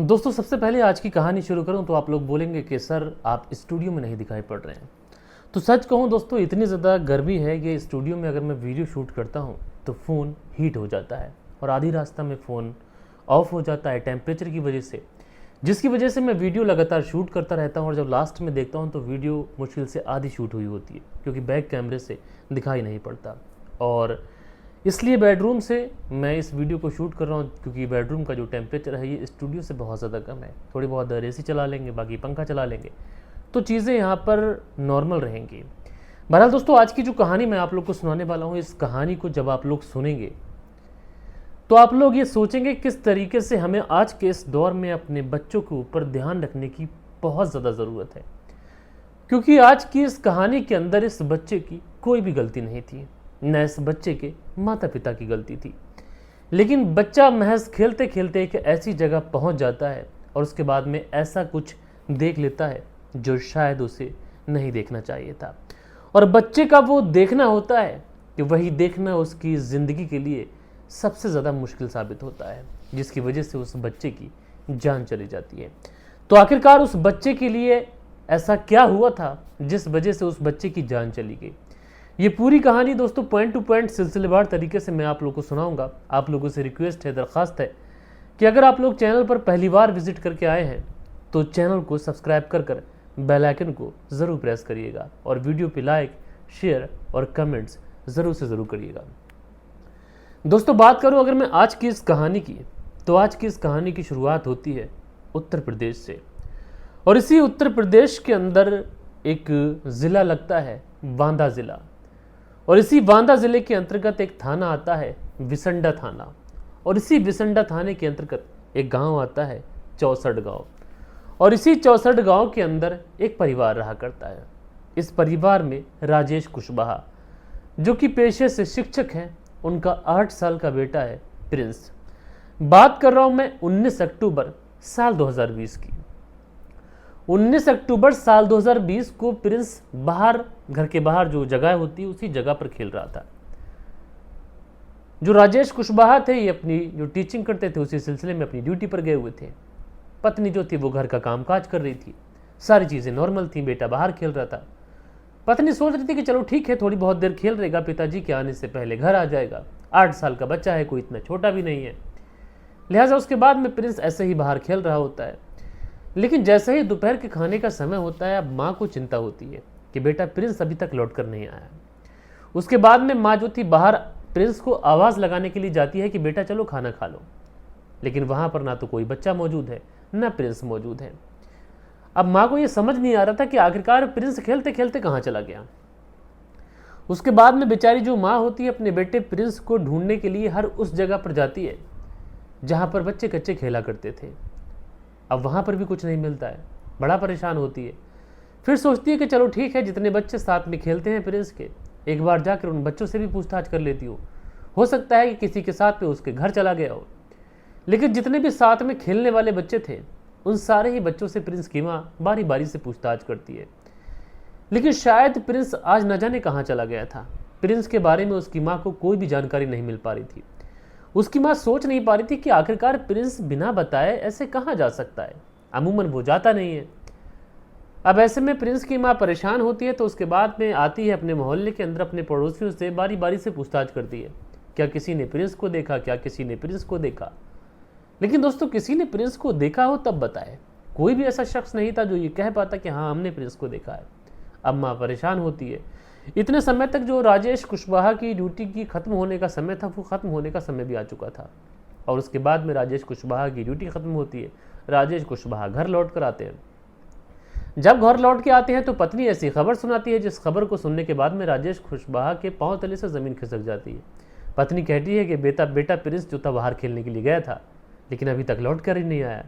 दोस्तों सबसे पहले आज की कहानी शुरू करूं तो आप लोग बोलेंगे कि सर आप स्टूडियो में नहीं दिखाई पड़ रहे हैं। तो सच कहूं दोस्तों, इतनी ज़्यादा गर्मी है कि स्टूडियो में अगर मैं वीडियो शूट करता हूं तो फ़ोन हीट हो जाता है और आधी रास्ता में फ़ोन ऑफ हो जाता है टेम्परेचर की वजह से, जिसकी वजह से मैं वीडियो लगातार शूट करता रहता हूं और जब लास्ट में देखता हूं तो वीडियो मुश्किल से आधी शूट हुई होती है क्योंकि बैक कैमरे से दिखाई नहीं पड़ता। और इसलिए बेडरूम से मैं इस वीडियो को शूट कर रहा हूँ क्योंकि बेडरूम का जो टेम्परेचर है ये स्टूडियो से बहुत ज़्यादा कम है। थोड़ी बहुत देर एसी चला लेंगे, बाकी पंखा चला लेंगे तो चीज़ें यहाँ पर नॉर्मल रहेंगी। बहरहाल दोस्तों, आज की जो कहानी मैं आप लोग को सुनाने वाला हूँ, इस कहानी को जब आप लोग सुनेंगे तो आप लोग ये सोचेंगे किस तरीके से हमें आज के इस दौर में अपने बच्चों के ऊपर ध्यान रखने की बहुत ज़्यादा ज़रूरत है, क्योंकि आज की इस कहानी के अंदर इस बच्चे की कोई भी गलती नहीं थी, न इस बच्चे के माता पिता की गलती थी। लेकिन बच्चा महज खेलते खेलते एक ऐसी जगह पहुंच जाता है और उसके बाद में ऐसा कुछ देख लेता है जो शायद उसे नहीं देखना चाहिए था। और बच्चे का वो देखना होता है कि वही देखना उसकी ज़िंदगी के लिए सबसे ज़्यादा मुश्किल साबित होता है, जिसकी वजह से उस बच्चे की जान चली जाती है। तो आखिरकार उस बच्चे के लिए ऐसा क्या हुआ था जिस वजह से उस बच्चे की जान चली गई? ये पूरी कहानी दोस्तों पॉइंट टू पॉइंट सिलसिलेवार तरीके से मैं आप लोगों को सुनाऊंगा। आप लोगों से रिक्वेस्ट है, दरख्वास्त है कि अगर आप लोग चैनल पर पहली बार विजिट करके आए हैं तो चैनल को सब्सक्राइब कर बेल आइकन को ज़रूर प्रेस करिएगा और वीडियो पे लाइक, शेयर और कमेंट्स ज़रूर से ज़रूर करिएगा। दोस्तों बात करूं अगर मैं आज की इस कहानी की, तो आज की इस कहानी की शुरुआत होती है उत्तर प्रदेश से। और इसी उत्तर प्रदेश के अंदर एक ज़िला लगता है बांदा ज़िला, और इसी बांदा ज़िले के अंतर्गत एक थाना आता है विसंडा थाना, और इसी विसंडा थाने के अंतर्गत एक गांव आता है चौसठ गांव। और इसी चौसठ गांव के अंदर एक परिवार रहा करता है। इस परिवार में राजेश कुशवाहा, जो कि पेशे से शिक्षक हैं, उनका 8 साल का बेटा है प्रिंस। बात कर रहा हूं मैं 19 अक्टूबर साल 2020 की। 19 अक्टूबर साल 2020 को प्रिंस बाहर, घर के बाहर जो जगह होती है उसी जगह पर खेल रहा था। जो राजेश कुशवाहा थे ये अपनी जो टीचिंग करते थे उसी सिलसिले में अपनी ड्यूटी पर गए हुए थे। पत्नी जो थी वो घर का कामकाज कर रही थी, सारी चीज़ें नॉर्मल थी, बेटा बाहर खेल रहा था। पत्नी सोच रही थी कि चलो ठीक है, थोड़ी बहुत देर खेल रहेगा, पिताजी के आने से पहले घर आ जाएगा, 8 साल का बच्चा है, कोई इतना छोटा भी नहीं है। लिहाजा उसके बाद में प्रिंस ऐसे ही बाहर खेल रहा होता है। लेकिन जैसे ही दोपहर के खाने का समय होता है, अब माँ को चिंता होती है कि बेटा प्रिंस अभी तक लौट कर नहीं आया। उसके बाद में माँ जो थी बाहर प्रिंस को आवाज़ लगाने के लिए जाती है कि बेटा चलो खाना खा लो, लेकिन वहाँ पर ना तो कोई बच्चा मौजूद है ना प्रिंस मौजूद है। अब माँ को ये समझ नहीं आ रहा था कि आखिरकार प्रिंस खेलते खेलते कहाँ चला गया। उसके बाद में बेचारी जो माँ होती है अपने बेटे प्रिंस को ढूंढने के लिए हर उस जगह पर जाती है जहाँ पर बच्चे कच्चे खेला करते थे। अब वहाँ पर भी कुछ नहीं मिलता है, बड़ा परेशान होती है। फिर सोचती है कि चलो ठीक है, जितने बच्चे साथ में खेलते हैं प्रिंस के, एक बार जाकर उन बच्चों से भी पूछताछ कर लेती हो सकता है कि किसी के साथ में उसके घर चला गया हो। लेकिन जितने भी साथ में खेलने वाले बच्चे थे उन सारे ही बच्चों से प्रिंस की माँ बारी बारी से पूछताछ करती है। लेकिन शायद प्रिंस आज न जाने कहाँ चला गया था। प्रिंस के बारे में उसकी माँ को कोई भी जानकारी नहीं मिल पा रही थी। उसकी माँ सोच नहीं पा रही थी कि आखिरकार प्रिंस बिना बताए ऐसे कहाँ जा सकता है, अमूमन वो जाता नहीं है। अब ऐसे में प्रिंस की माँ परेशान होती है, तो उसके बाद में आती है अपने मोहल्ले के अंदर अपने पड़ोसियों से बारी बारी से पूछताछ करती है, क्या किसी ने प्रिंस को देखा, क्या किसी ने प्रिंस को देखा। लेकिन दोस्तों किसी ने प्रिंस को देखा हो तब बताए, कोई भी ऐसा शख्स नहीं था जो ये कह पाता कि हाँ हमने प्रिंस को देखा है। अब माँ परेशान होती है। इतने समय तक जो राजेश कुशवाहा की ड्यूटी की खत्म होने का समय था वो खत्म होने का समय भी आ चुका था, और उसके बाद में राजेश कुशवाहा की ड्यूटी खत्म होती है। राजेश कुशवाहा घर लौट कर आते हैं। जब घर लौट के आते हैं तो पत्नी ऐसी खबर सुनाती है जिस खबर को सुनने के बाद में राजेश कुशवाहा के पांव तले से ज़मीन खिसक जाती है। पत्नी कहती है कि बेटा प्रिंस जो था बाहर खेलने के लिए गया था, लेकिन अभी तक लौट कर ही नहीं आया।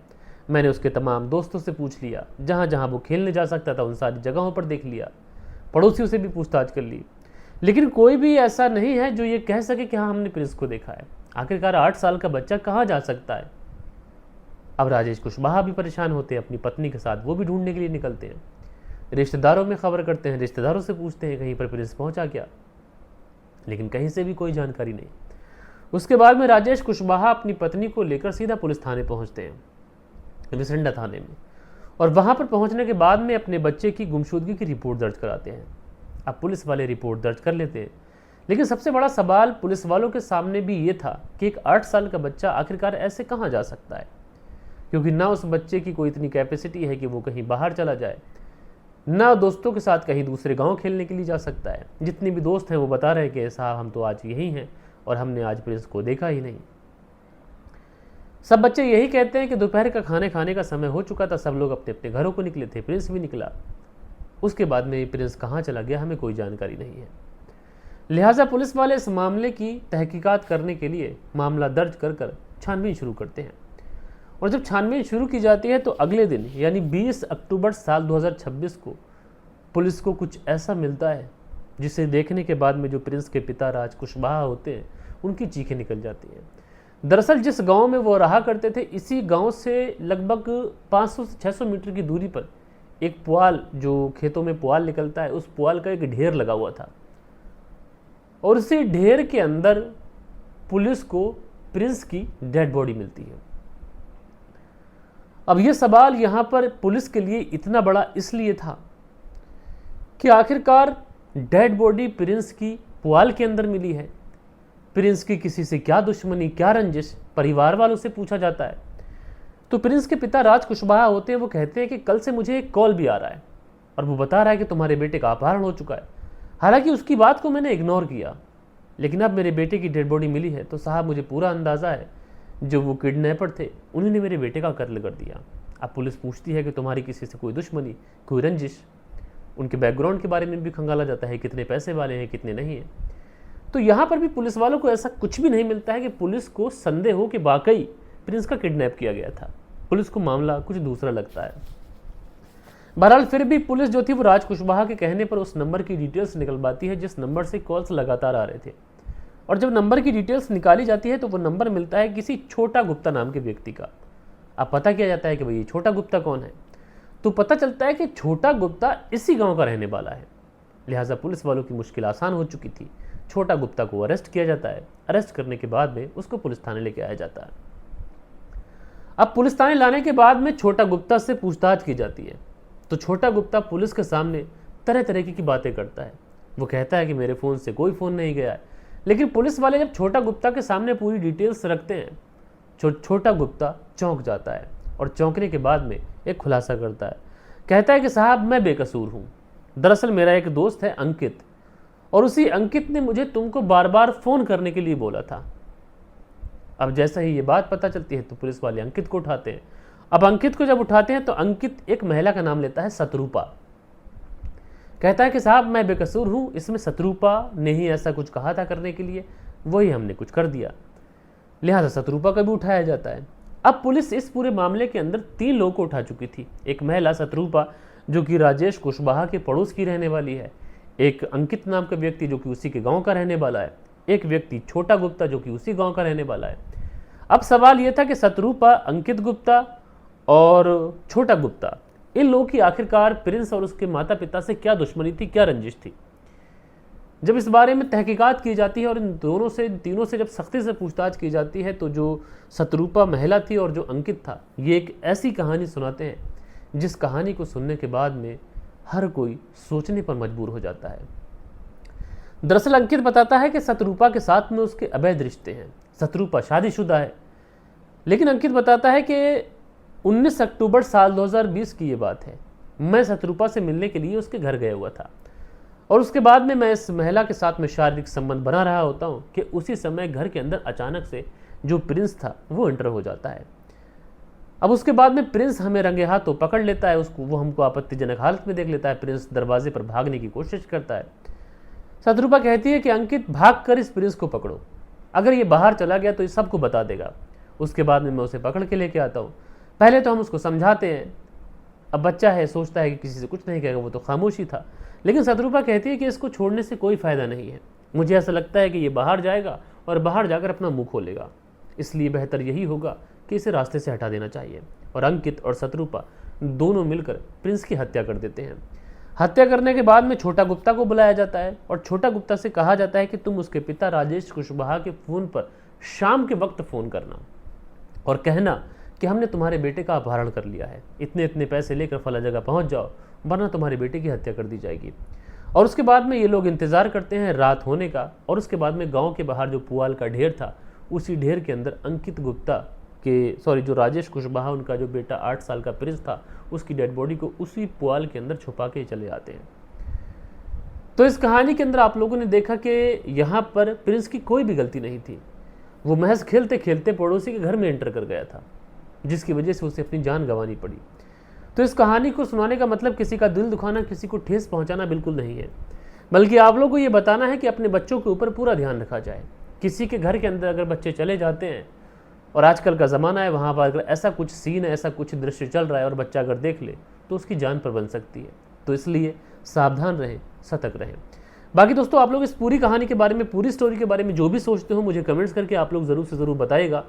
मैंने उसके तमाम दोस्तों से पूछ लिया, जहाँ जहाँ वो खेलने जा सकता था उन सारी जगहों पर देख लिया, पड़ोसियों से भी पूछताछ कर ली, लेकिन कोई भी ऐसा नहीं है जो ये कह सके कि हाँ हमने प्रिंस को देखा है। आखिरकार 8 साल का बच्चा कहाँ जा सकता है। अब राजेश कुशवाहा भी परेशान होते हैं अपनी पत्नी के साथ, वो भी ढूंढने के लिए निकलते हैं। रिश्तेदारों में खबर करते हैं, रिश्तेदारों से पूछते हैं कहीं पर प्रिंस पहुंचा क्या, लेकिन कहीं से भी कोई जानकारी नहीं। उसके बाद में राजेश कुशवाहा अपनी पत्नी को लेकर सीधा पुलिस थाने पहुंचते हैं। रिसंडा थाने में, और वहाँ पर पहुँचने के बाद में अपने बच्चे की गुमशुदगी की रिपोर्ट दर्ज कराते हैं। अब पुलिस वाले रिपोर्ट दर्ज कर लेते हैं, लेकिन सबसे बड़ा सवाल पुलिस वालों के सामने भी ये था कि एक 8 साल का बच्चा आखिरकार ऐसे कहाँ जा सकता है, क्योंकि ना उस बच्चे की कोई इतनी कैपेसिटी है कि वो कहीं बाहर चला जाए, ना दोस्तों के साथ कहीं दूसरे गांव खेलने के लिए जा सकता है। जितने भी दोस्त हैं वो बता रहे हैं कि साहब हम तो आज यहीं हैं और हमने आज प्रिंस को देखा ही नहीं। सब बच्चे यही कहते हैं कि दोपहर का खाने खाने का समय हो चुका था, सब लोग अपने अपने घरों को निकले थे, प्रिंस भी निकला। उसके बाद में प्रिंस कहाँ चला गया हमें कोई जानकारी नहीं है। लिहाजा पुलिस वाले इस मामले की तहकीकात करने के लिए मामला दर्ज कर छानबीन शुरू करते हैं, और जब छानबीन शुरू की जाती है तो अगले दिन यानी 20 अक्टूबर साल 2026 को पुलिस को कुछ ऐसा मिलता है जिसे देखने के बाद में जो प्रिंस के पिता राज कुशवाहा होते हैं उनकी चीखें निकल जाती हैं। दरअसल जिस गांव में वो रहा करते थे, इसी गांव से लगभग 500 से 600 मीटर की दूरी पर एक पुआल, जो खेतों में पुआल निकलता है, उस पुआल का एक ढेर लगा हुआ था, और उसी ढेर के अंदर पुलिस को प्रिंस की डेड बॉडी मिलती है। अब यह सवाल यहां पर पुलिस के लिए इतना बड़ा इसलिए था कि आखिरकार डेड बॉडी प्रिंस की पुआल के अंदर मिली है। प्रिंस की किसी से क्या दुश्मनी, क्या रंजिश, परिवार वालों से पूछा जाता है तो प्रिंस के पिता राज कुशवाहा होते हैं, वो कहते हैं कि कल से मुझे एक कॉल भी आ रहा है और वो बता रहा है कि तुम्हारे बेटे का अपहरण हो चुका है। हालांकि उसकी बात को मैंने इग्नोर किया, लेकिन अब मेरे बेटे की डेड बॉडी मिली है तो साहब मुझे पूरा अंदाज़ा है जो वो किडनैपर थे उन्होंने मेरे बेटे का कत्ल कर दिया। अब पुलिस पूछती है कि तुम्हारी किसी से कोई दुश्मनी, कोई रंजिश, उनके बैकग्राउंड के बारे में भी खंगाला जाता है, कितने पैसे वाले हैं, कितने नहीं हैं। तो यहाँ पर भी पुलिस वालों को ऐसा कुछ भी नहीं मिलता है कि पुलिस को संदेह हो कि वाकई प्रिंस का किडनैप किया गया था। पुलिस को मामला कुछ दूसरा लगता है। बहरहाल फिर भी पुलिस जो थी वो राज कुशवाहा के कहने पर उस नंबर की डिटेल्स निकलवाती है जिस नंबर से कॉल्स लगातार आ रहे थे, और जब नंबर की डिटेल्स निकाली जाती है तो वो नंबर मिलता है किसी छोटा गुप्ता नाम के व्यक्ति का। अब पता किया जाता है कि भाई ये छोटा गुप्ता कौन है, तो पता चलता है कि छोटा गुप्ता इसी गांव का रहने वाला है। लिहाजा पुलिस वालों की मुश्किल आसान हो चुकी थी। छोटा गुप्ता को अरेस्ट किया जाता है। अरेस्ट करने के बाद में उसको पुलिस थाने लेके आया जाता है। अब पुलिस थाने लाने के बाद में छोटा गुप्ता से पूछताछ की जाती है, तो छोटा गुप्ता पुलिस के सामने तरह तरह की बातें करता है। वो कहता है कि मेरे फ़ोन से कोई फ़ोन नहीं गया है, लेकिन पुलिस वाले जब छोटा गुप्ता के सामने पूरी डिटेल्स रखते हैं, छोटा गुप्ता चौंक जाता है, और चौंकने के बाद में एक खुलासा करता है। कहता है कि साहब मैं बेकसूर हूँ, दरअसल मेरा एक दोस्त है अंकित, और उसी अंकित ने मुझे तुमको बार बार फ़ोन करने के लिए बोला था। अब जैसा ही ये बात पता चलती है तो पुलिस वाले अंकित को उठाते हैं। अब अंकित को जब उठाते हैं तो अंकित एक महिला का नाम लेता है शत्रुपा। कहता है कि साहब मैं बेकसूर हूँ, इसमें शत्रुपा ने ही ऐसा कुछ कहा था करने के लिए, वही हमने कुछ कर दिया। लिहाजा शत्रुपा को भी उठाया जाता है। अब पुलिस इस पूरे मामले के अंदर 3 लोगों को उठा चुकी थी। एक महिला शत्रुपा जो कि राजेश कुशवाहा के पड़ोस की रहने वाली है, एक अंकित नाम का व्यक्ति जो कि उसी के गांव का रहने वाला है, एक व्यक्ति छोटा गुप्ता जो कि उसी गांव का रहने वाला है। अब सवाल यह था कि शत्रुपा, अंकित गुप्ता और छोटा गुप्ता, इन लोगों की आखिरकार प्रिंस और उसके माता पिता से क्या दुश्मनी थी, क्या रंजिश थी। जब इस बारे में तहकीकात की जाती है और इन तीनों से जब सख्ती से पूछताछ की जाती है तो जो शत्रुपा महिला थी और जो अंकित था, ये एक ऐसी कहानी सुनाते हैं जिस कहानी को सुनने के बाद में हर कोई सोचने पर मजबूर हो जाता है। दरअसल अंकित बताता है कि शत्रुपा के साथ में उसके अवैध रिश्ते हैं। शत्रुपा शादीशुदा है, लेकिन अंकित बताता है कि 19 अक्टूबर साल 2020 की ये बात है। मैं शत्रुपा से मिलने के लिए उसके घर गया हुआ था, और उसके बाद में मैं इस महिला के साथ में शारीरिक संबंध बना रहा होता हूँ कि उसी समय घर के अंदर अचानक से जो प्रिंस था वो एंटर हो जाता है। अब उसके बाद में प्रिंस हमें रंगे हाथों पकड़ लेता है, वो हमको आपत्तिजनक हालत में देख लेता है। प्रिंस दरवाजे पर भागने की कोशिश करता है। शत्रुपा कहती है कि अंकित भाग कर इस प्रिंस को पकड़ो, अगर ये बाहर चला गया तो ये सबको बता देगा। उसके बाद में मैं उसे पकड़ के लेके आता हूँ। पहले तो हम उसको समझाते हैं, अब बच्चा है, सोचता है कि किसी से कुछ नहीं कहेगा, वो तो खामोशी था। लेकिन शत्रुपा कहती है कि इसको छोड़ने से कोई फ़ायदा नहीं है, मुझे ऐसा लगता है कि ये बाहर जाएगा और बाहर जाकर अपना मुंह खोलेगा, इसलिए बेहतर यही होगा कि इसे रास्ते से हटा देना चाहिए। और अंकित और शत्रुपा दोनों मिलकर प्रिंस की हत्या कर देते हैं। हत्या करने के बाद में छोटा गुप्ता को बुलाया जाता है और छोटा गुप्ता से कहा जाता है कि तुम उसके पिता राजेश कुशवाहा के फ़ोन पर शाम के वक्त फ़ोन करना और कहना कि हमने तुम्हारे बेटे का अपहरण कर लिया है, इतने इतने पैसे लेकर फला जगह पहुंच जाओ वरना तुम्हारे बेटे की हत्या कर दी जाएगी। और उसके बाद में ये लोग इंतज़ार करते हैं रात होने का, और उसके बाद में गांव के बाहर जो पुआल का ढेर था उसी ढेर के अंदर अंकित गुप्ता के जो राजेश कुशवाहा उनका जो बेटा 8 साल का प्रिंस था उसकी डेड बॉडी को उसी पुआल के अंदर छुपा के चले आते हैं। तो इस कहानी के अंदर आप लोगों ने देखा कि यहाँ पर प्रिंस की कोई भी गलती नहीं थी, वो महज खेलते खेलते पड़ोसी के घर में एंटर कर गया था, जिसकी वजह से उसे अपनी जान गंवानी पड़ी। तो इस कहानी को सुनाने का मतलब किसी का दिल दुखाना, किसी को ठेस पहुंचाना बिल्कुल नहीं है, बल्कि आप लोगों को ये बताना है कि अपने बच्चों के ऊपर पूरा ध्यान रखा जाए। किसी के घर के अंदर अगर बच्चे चले जाते हैं, और आजकल का ज़माना है, वहाँ पर अगर ऐसा कुछ सीन है, ऐसा कुछ दृश्य चल रहा है और बच्चा अगर देख ले तो उसकी जान पर बन सकती है। तो इसलिए सावधान रहें, सतर्क रहें। बाकी दोस्तों, आप लोग इस पूरी कहानी के बारे में, पूरी स्टोरी के बारे में जो भी सोचते हो मुझे कमेंट्स करके आप लोग ज़रूर से ज़रूर बताइएगा।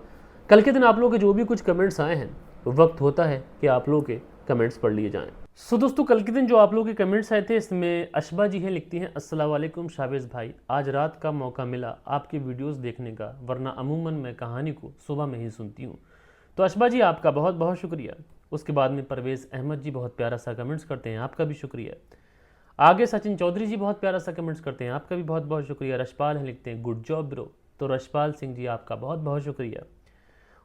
कल के दिन आप लोगों के जो भी कुछ कमेंट्स आए हैं, वक्त होता है कि आप लोगों के कमेंट्स पढ़ लिए जाएं। सो दोस्तों, कल के दिन जो आप लोगों के कमेंट्स आए थे, इसमें अशबा जी हैं, लिखती हैं अस्सलाम वालेकुम शाबेज़ भाई, आज रात का मौका मिला आपके वीडियोस देखने का, वरना अमूमन मैं कहानी को सुबह में ही सुनती हूँ। तो अशबा जी आपका बहुत बहुत शुक्रिया। उसके बाद में परवेज़ अहमद जी बहुत प्यारा सा कमेंट्स करते हैं, आपका भी शुक्रिया। आगे सचिन चौधरी जी बहुत प्यारा सा कमेंट्स करते हैं, आपका भी बहुत बहुत शुक्रिया। रशपाल हैं, लिखते हैं गुड जॉब ब्रो। तो रशपाल सिंह जी आपका बहुत बहुत शुक्रिया।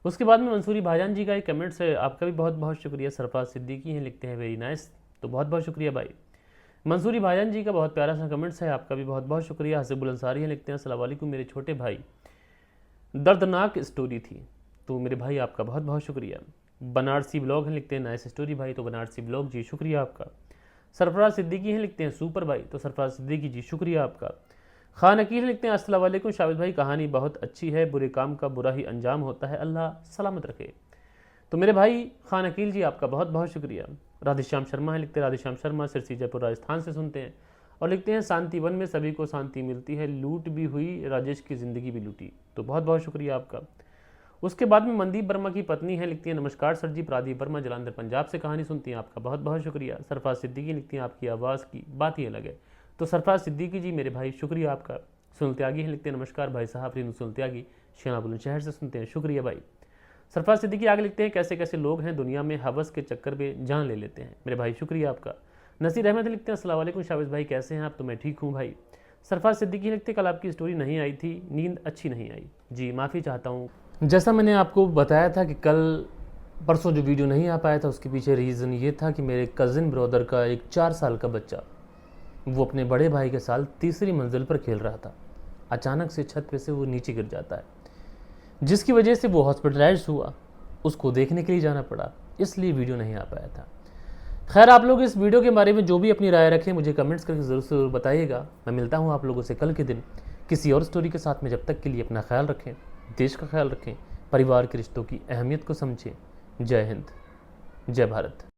उसके बाद में मंसूरी भाईजान जी का एक कमेंट्स है, आपका भी बहुत बहुत शुक्रिया। सरफराज सिद्दीकी हैं, लिखते हैं वेरी नाइस। तो बहुत बहुत शुक्रिया भाई। मंसूरी भाईजान जी का बहुत प्यारा सा कमेंट्स है, आपका भी बहुत बहुत शुक्रिया। हसीबुल अंसारी हैं, लिखते हैं अस्सलाम वालेकुम मेरे छोटे भाई, दर्दनाक स्टोरी थी। तो मेरे भाई आपका बहुत बहुत शुक्रिया। बनारसी ब्लॉग हैं, लिखते हैं नाइस स्टोरी भाई। तो बनारसी ब्लॉग जी शुक्रिया आपका। सरफराज सिद्दीकी हैं, लिखते हैं सुपर भाई। तो सरफराज सिद्दीकी जी शुक्रिया आपका। खान अकील लिखते हैं अस्सलाम वालेकुम शाबिद भाई, कहानी बहुत अच्छी है, बुरे काम का बुरा ही अंजाम होता है, अल्लाह सलामत रखे। तो मेरे भाई खान अकील जी आपका बहुत बहुत शुक्रिया। राधेश्याम शर्मा है, लिखते हैं राधेश्याम शर्मा सिरसी जयपुर राजस्थान से सुनते हैं, और लिखते हैं शांति वन में सभी को शांति मिलती है, लूट भी हुई, राजेश की ज़िंदगी भी लूटी। तो बहुत बहुत शुक्रिया आपका। उसके बाद में मनदीप वर्मा की पत्नी है, लिखती हैं नमस्कार सर जी, प्रादीप वर्मा जलंधर पंजाब से कहानी सुनती हैं, आपका बहुत बहुत शुक्रिया। सरफराज सिद्दीकी लिखती हैं आपकी आवाज़ की बात ही अलग है। तो सरफराज सिद्दीकी जी मेरे भाई शुक्रिया आपका। सुनील त्यागी है, लिखते हैं नमस्कार भाई साहब, रीनू सुनील त्यागी शेना बुलंदशहर से सुनते हैं, शुक्रिया भाई। सरफराज सिद्दीकी आगे लिखते हैं कैसे कैसे लोग हैं दुनिया में, हवस के चक्कर में जान ले लेते हैं, मेरे भाई शुक्रिया आपका। नसीर अहमद लिखते हैं अस्सलाम वालेकुम शाबिज भाई, कैसे हैं आप? तो मैं ठीक हूँ भाई। सरफराज सिद्दीकी लिखते कल आपकी स्टोरी नहीं आई थी, नींद अच्छी नहीं आई। जी माफ़ी चाहता हूँ। जैसा मैंने आपको बताया था कि कल परसों जो वीडियो नहीं आ पाया था, उसके पीछे रीज़न ये था कि मेरे कज़िन ब्रदर का एक 4 साल का बच्चा, वो अपने बड़े भाई के साथ तीसरी मंजिल पर खेल रहा था। अचानक से छत पे से वो नीचे गिर जाता है, जिसकी वजह से वो हॉस्पिटलाइज हुआ, उसको देखने के लिए जाना पड़ा, इसलिए वीडियो नहीं आ पाया था। खैर, आप लोग इस वीडियो के बारे में जो भी अपनी राय रखें मुझे कमेंट्स करके ज़रूर से ज़रूर बताइएगा। मैं मिलता हूँ आप लोगों से कल के दिन किसी और स्टोरी के साथ में। जब तक के लिए अपना ख्याल रखें, देश का ख्याल रखें, परिवार के रिश्तों की अहमियत को समझें। जय हिंद, जय भारत।